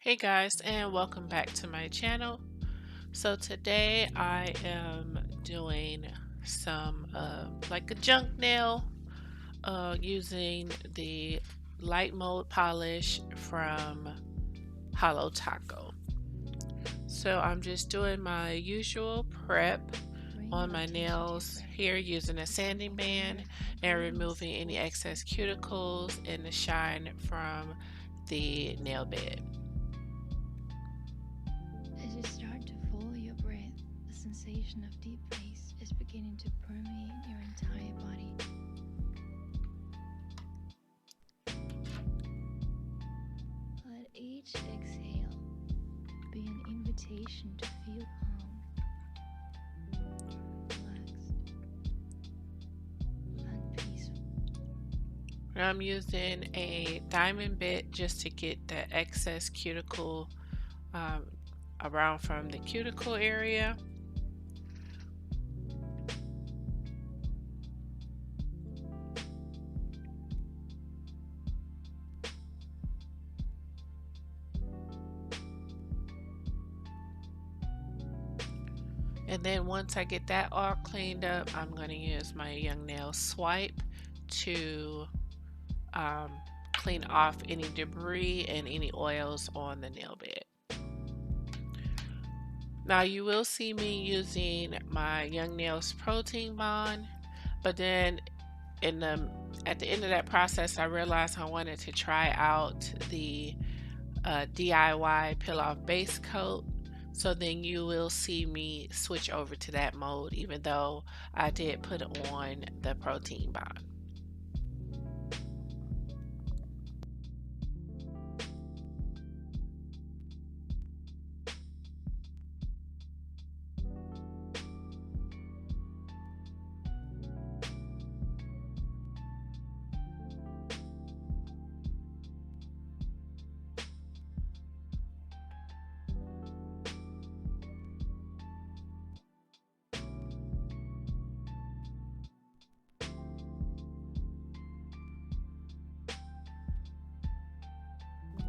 Hey guys, and welcome back to my channel. So today I am doing some like a junk nail using the light mode polish from Holo. So I'm just doing my usual prep on my nails here using a sanding band and removing any excess cuticles and the shine from the nail bed. As you start to follow your breath, the sensation of deep peace is beginning to permeate your entire body. Let each exhale be an invitation to feel calm, relaxed, and peaceful. I'm using a diamond bit just to get the excess cuticle um, around from the cuticle area. And then once I get that all cleaned up, I'm going to use my young nail swipe to clean off any debris and any oils on the nail bed. Now you will see me using my Young Nails protein bond, but then at the end of that process, I realized I wanted to try out the DIY peel off base coat. So then you will see me switch over to that mode, even though I did put on the protein bond.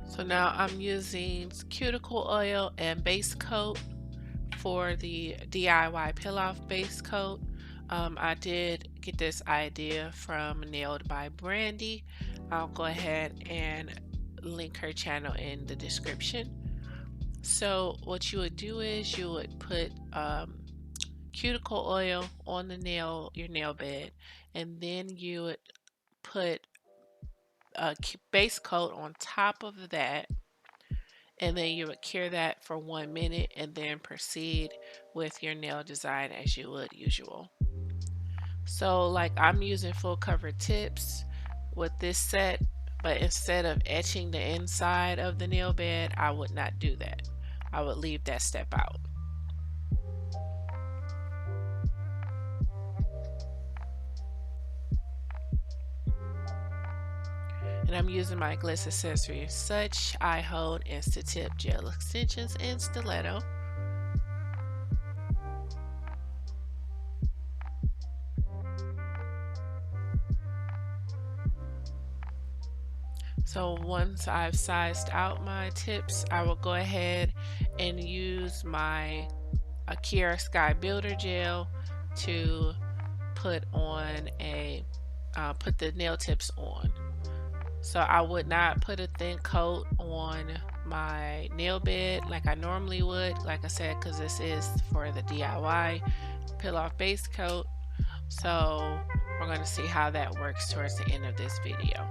So now I'm using cuticle oil and base coat for the DIY peel off base coat. I did get this idea from Nailed by Brandy. I'll go ahead and link her channel in the description. So what you would do is you would put cuticle oil on your nail bed, and then you would put a base coat on top of that, and then you would cure that for 1 minute and then proceed with your nail design as you would usual. So like I'm using full cover tips with this set, but instead of etching the inside of the nail bed, I would not do that. I would leave that step out. And I'm using my Gliss Accessories Such Eye Hold Insta-Tip Gel Extensions and Stiletto. So once I've sized out my tips, I will go ahead and use my Akira Sky Builder Gel to put the nail tips on. So I would not put a thin coat on my nail bed like I normally would, like I said, because this is for the DIY peel off base coat. So we're going to see how that works towards the end of this video.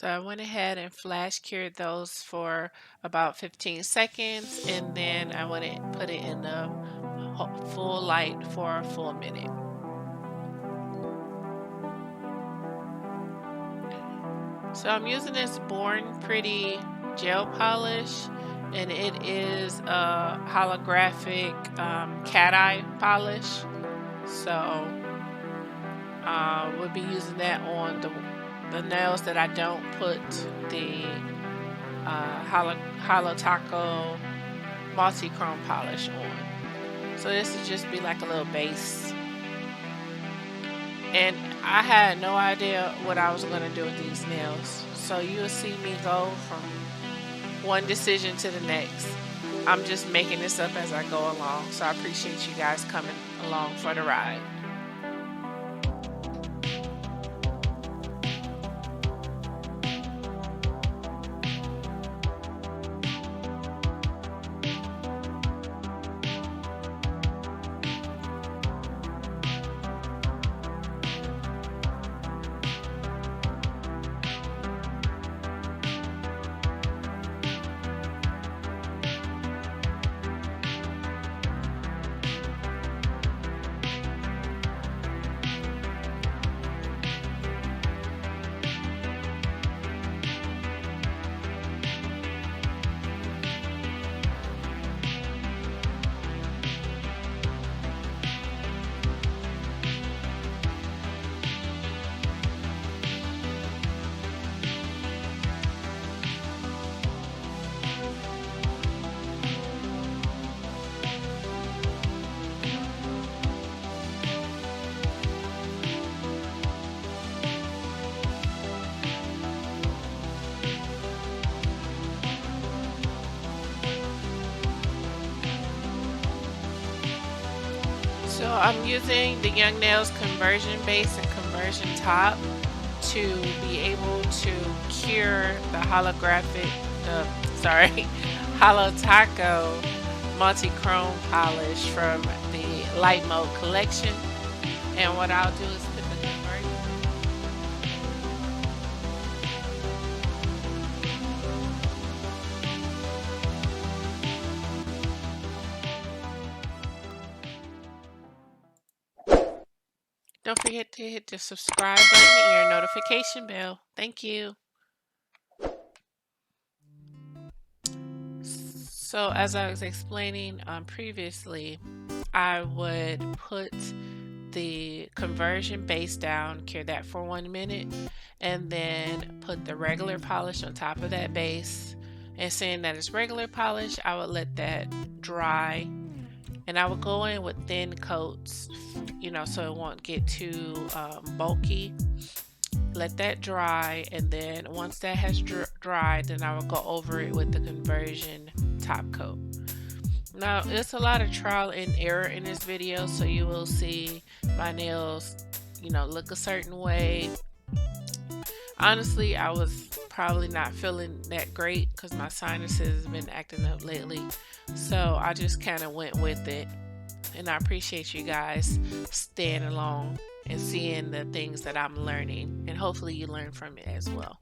So I went ahead and flash cured those for about 15 seconds, and then I went and put it in the full light for a full minute. So I'm using this Born Pretty gel polish, and it is a holographic cat eye polish. So we'll be using that on the nails that I don't put the Holo Taco multi-chrome polish on. So this would just be like a little base. And I had no idea what I was going to do with these nails. So you'll see me go from one decision to the next. I'm just making this up as I go along. So I appreciate you guys coming along for the ride. So I'm using the Young Nails conversion base and conversion top to be able to cure the Holo Taco multi-chrome polish from the Light Mode collection. And what I'll do is put the conversion. Don't forget to hit the subscribe button and your notification bell. Thank you. So as I was explaining previously, I would put the conversion base down, cure that for 1 minute, and then put the regular polish on top of that base. And saying that it's regular polish, I would let that dry, and I would go in with thin coats, so it won't get too bulky. Let that dry, and then once that has dried, then I will go over it with the conversion top coat. Now, it's a lot of trial and error in this video, so you will see my nails, look a certain way. Honestly, I was probably not feeling that great because my sinuses have been acting up lately. So I just kind of went with it. And I appreciate you guys staying along and seeing the things that I'm learning. And hopefully you learn from it as well.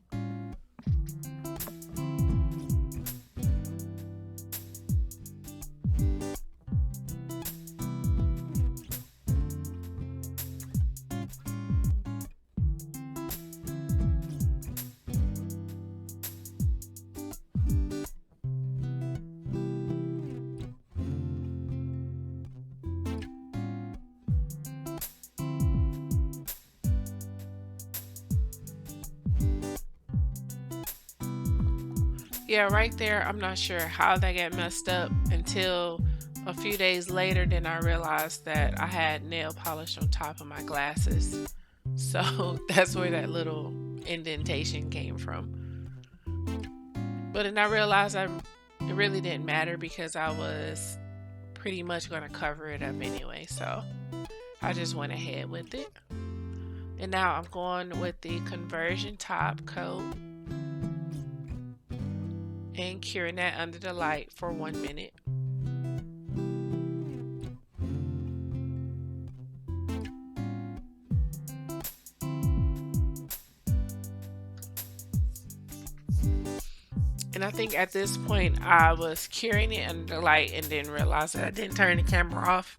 Yeah, right there, I'm not sure how that got messed up until a few days later. Then I realized that I had nail polish on top of my glasses. So that's where that little indentation came from. But then I realized it really didn't matter because I was pretty much going to cover it up anyway. So I just went ahead with it. And now I'm going with the conversion top coat and curing that under the light for 1 minute. And I think at this point I was curing it under the light and didn't realize that I didn't turn the camera off.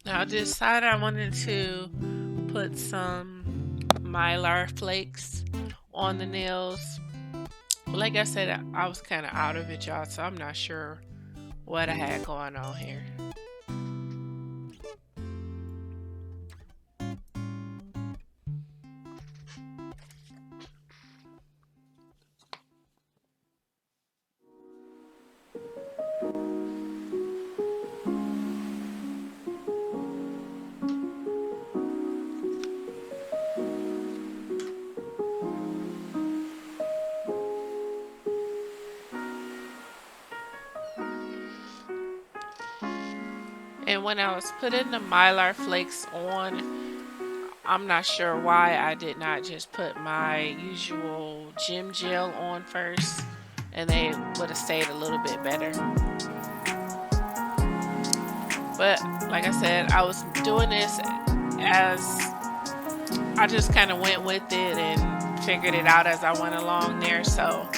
Now I decided I wanted to put some mylar flakes on the nails. But like I said, I was kind of out of it, y'all, so I'm not sure what I had going on here. And when I was putting the mylar flakes on, I'm not sure why I did not just put my usual gym gel on first, and they would have stayed a little bit better. But like I said, I was doing this as I just kind of went with it and figured it out as I went along there. So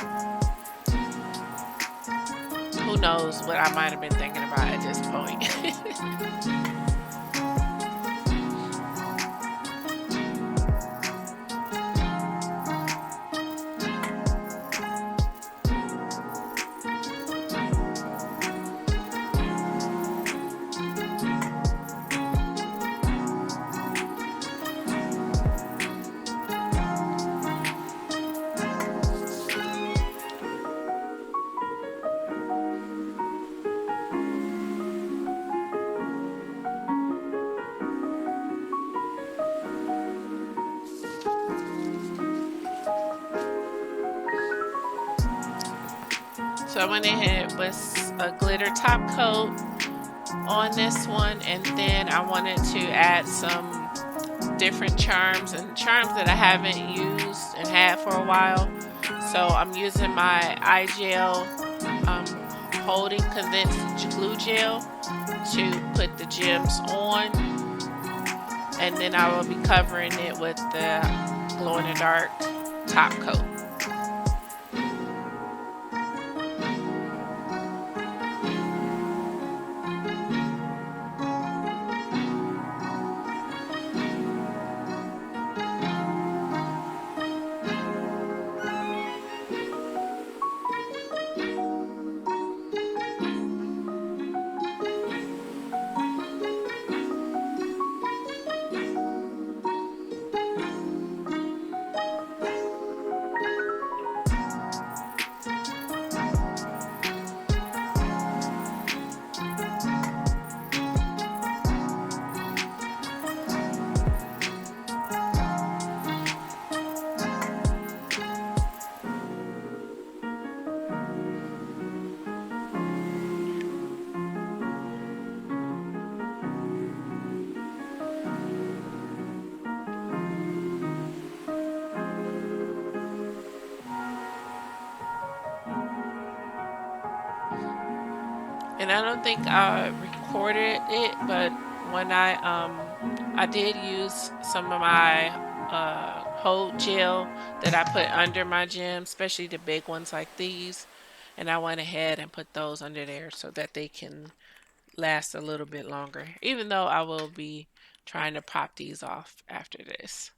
who knows what I might have been thinking about at this point. So I went ahead with a glitter top coat on this one, and then I wanted to add some different charms and charms that I haven't used and had for a while. So I'm using my eye gel um, holding condensed glue gel to put the gems on, and then I will be covering it with the glow in the dark top coat. And I don't think I recorded it, but when I did use some of my hold gel that I put under my gems, especially the big ones like these, and I went ahead and put those under there so that they can last a little bit longer, even though I will be trying to pop these off after this.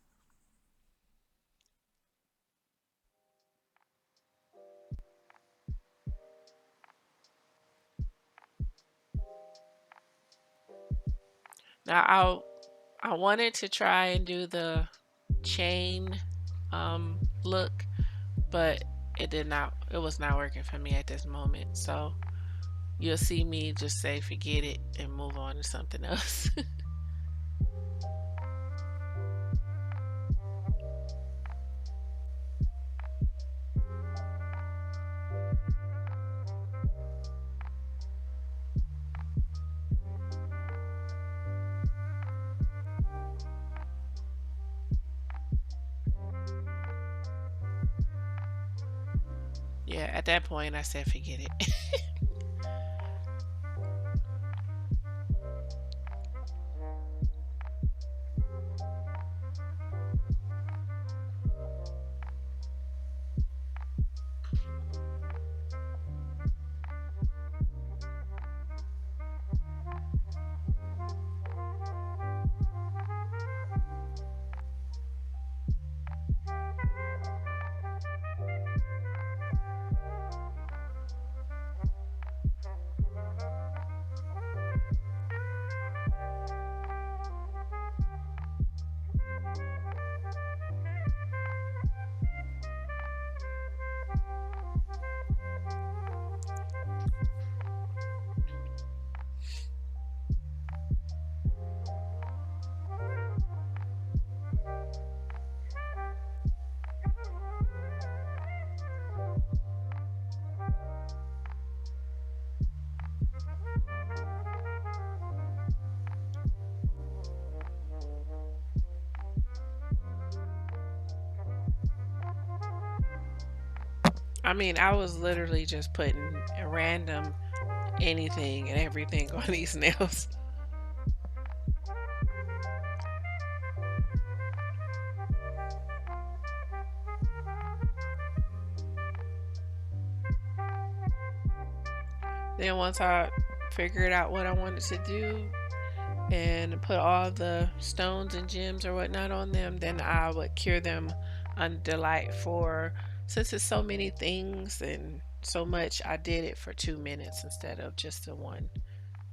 Now I wanted to try and do the chain look, but it was not working for me at this moment. So you'll see me just say forget it and move on to something else. Yeah, at that point I said forget it. I mean, I was literally just putting a random anything and everything on these nails. Then once I figured out what I wanted to do and put all the stones and gems or whatnot on them, then I would cure them under light for, since it's so many things and so much, I did it for 2 minutes instead of just the 1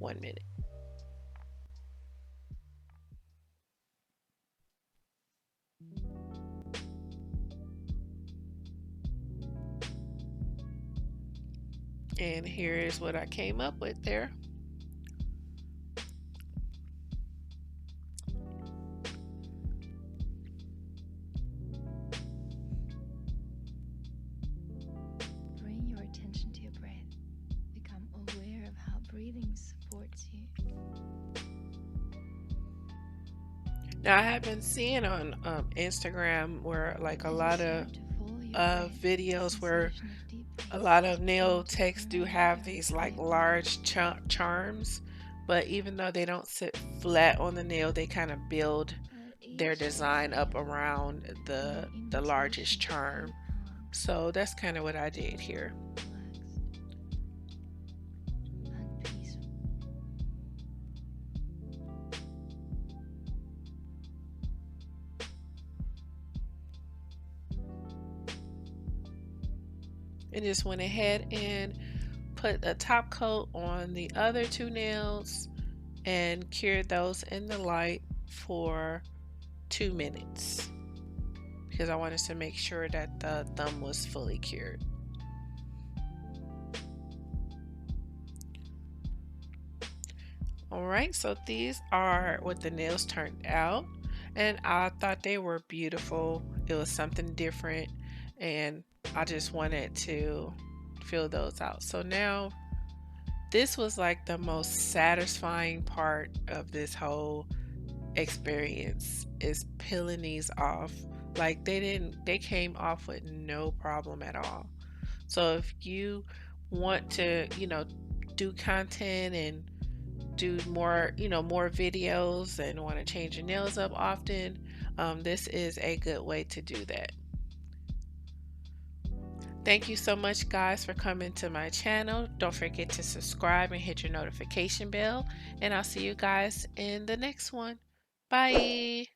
minute. And here is what I came up with there. Bring your attention to your breath. Become aware of how breathing supports you. Now I have been seeing on Instagram where like a As you lot of start to follow your breath, the videos where sensation of deep a breaths lot is of nail beginning to techs do permeate have your these like entire body. large charms, but even though they don't sit flat on the nail, they kind of build Let their each design up exhale around be an the largest invitation to stay charm. calm, So that's kind of what I did here. relaxed, and peaceful. And just went ahead and put a top coat on the other two nails and cured those in the light for 2 minutes because I wanted to make sure that the thumb was fully cured. All right, so these are what the nails turned out, and I thought they were beautiful. It was something different, and I just wanted to fill those out. So now this was like the most satisfying part of this whole experience is peeling these off. Like they came off with no problem at all. So if you want to, do content and do more, more videos and want to change your nails up often, this is a good way to do that. Thank you so much, guys, for coming to my channel. Don't forget to subscribe and hit your notification bell. And I'll see you guys in the next one. Bye.